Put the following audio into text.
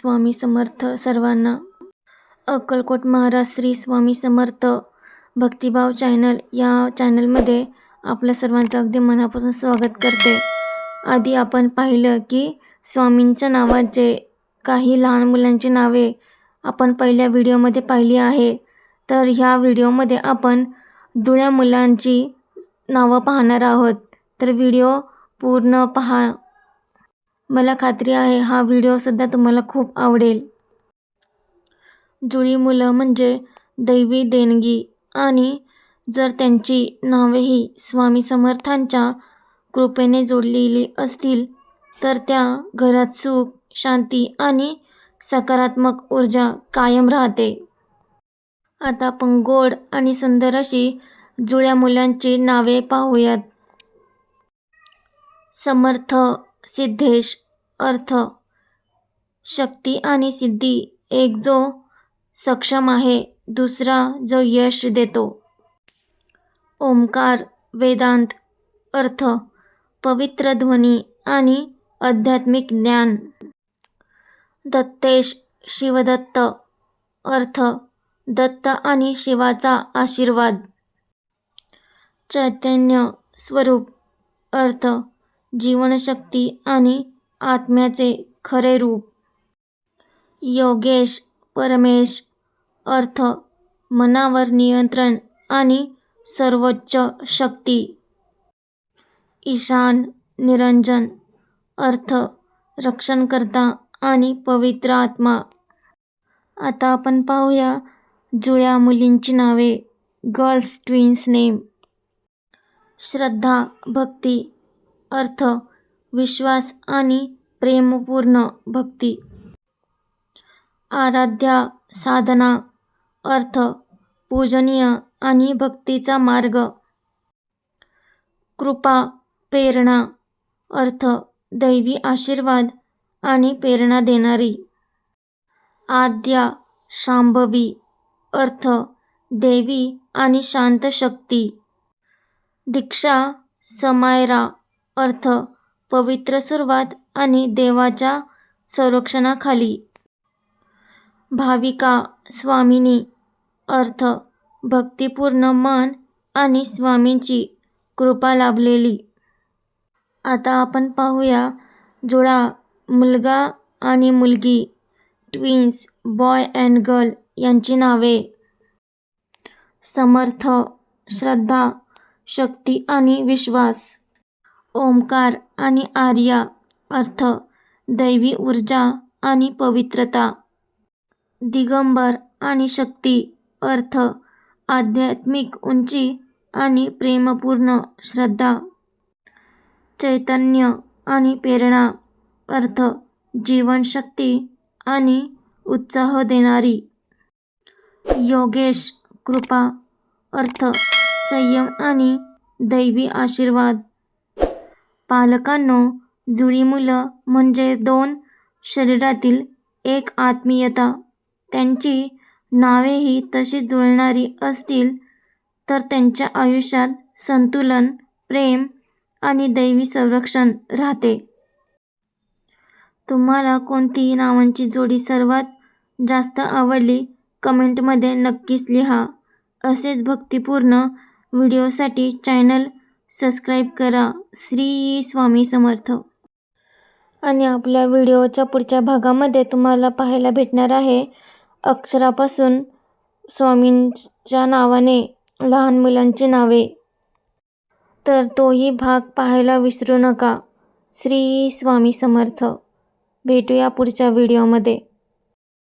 स्वामी समर्थ सर्वांना. अक्कलकोट महाराज श्री स्वामी समर्थ भक्तिभाव चॅनल या चॅनलमध्ये आपल्या सर्वांचं अगदी मनापासून स्वागत करते. आधी आपण पाहिलं की स्वामींच्या नावाचे काही लहान मुलांची नावे आपण पहिल्या व्हिडिओमध्ये पाहिली आहे. तर ह्या व्हिडिओमध्ये आपण जुळ्या मुलांची नावं पाहणार आहोत. तर व्हिडिओ पूर्ण पहा. मला खात्री आहे हा व्हिडिओसुद्धा तुम्हाला खूप आवडेल. जुळी मुलं म्हणजे दैवी देणगी आणि जर त्यांची नावेही स्वामी समर्थांच्या कृपेने जोडलेली असतील तर त्या घरात सुख, शांती आणि सकारात्मक ऊर्जा कायम राहते. आता आपण गोड आणि सुंदर अशी जुळ्या मुलांची नावे पाहूयात. समर्थ, सिद्धेश. अर्थ शक्ती आणि सिद्धी. एक जो सक्षम आहे, दुसरा जो यश देतो. ओंकार, वेदांत. अर्थ पवित्र ध्वनी आणि आध्यात्मिक ज्ञान. दत्तेश, शिवदत्त. अर्थ दत्त आणि शिवाचा आशीर्वाद. चैतन्य स्वरूप. अर्थ जीवनशक्ती आणि आत्म्याचे खरे रूप. योगेश, परमेश. अर्थ मनावर नियंत्रण आणि सर्वोच्च शक्ती. ईशान, निरंजन. अर्थ रक्षणकर्ता आणि पवित्र आत्मा. आता आपण पाहूया जुळ्या मुलींची नावे. Girls twins name. Shraddha, Bhakti. अर्थ विश्वास आणि प्रेमपूर्ण भक्ती. आराध्या, साधना. अर्थ पूजनीय आणि भक्तीचा मार्ग. कृपा, प्रेरणा. अर्थ दैवी आशीर्वाद आणि प्रेरणा देणारी. आद्या, शांभवी. अर्थ देवी आणि शांत शक्ती. दीक्षा, समायरा. अर्थ पवित्र सुरुवात आणि देवाच्या संरक्षणाखाली. भाविका, स्वामिनी. अर्थ भक्तिपूर्ण मन आणि स्वामींची कृपा लाभलेली. आता आपण पाहूया जुळा मुलगा आणि मुलगी, ट्विन्स, बॉय अँड गर्ल यांची नावे. समर्थ, श्रद्धा, शक्ती आणि विश्वास. ओंकार आणि आर्या. अर्थ दैवी ऊर्जा आणि पवित्रता. दिगंबर आणि शक्ती. अर्थ आध्यात्मिक उंची आणि प्रेमपूर्ण श्रद्धा. चैतन्य आणि प्रेरणा. अर्थ जीवनशक्ती आणि उत्साह देणारी. योगेश, कृपा. अर्थ संयम आणि दैवी आशीर्वाद. पालकांनो, जुळी मुलं म्हणजे दोन शरीरातील एक आत्मीयता. त्यांची नावेही तशी जुळणारी असतील तर त्यांच्या आयुष्यात संतुलन, प्रेम आणि दैवी संरक्षण राहते. तुम्हाला कोणती नावांची जोडी सर्वात जास्त आवडली कमेंटमध्ये नक्कीच लिहा. असेच भक्तिपूर्ण व्हिडिओसाठी चॅनल सबस्क्राईब करा. श्री स्वामी समर्थ. आणि आपल्या व्हिडिओच्या पुढच्या भागामध्ये तुम्हाला पाहायला भेटणार आहे अक्षरापासून स्वामींच्या नावाने लहान मुलांची नावे. तर तोही भाग पाहायला विसरू नका. श्री स्वामी समर्थ. भेटूया पुढच्या व्हिडिओमध्ये.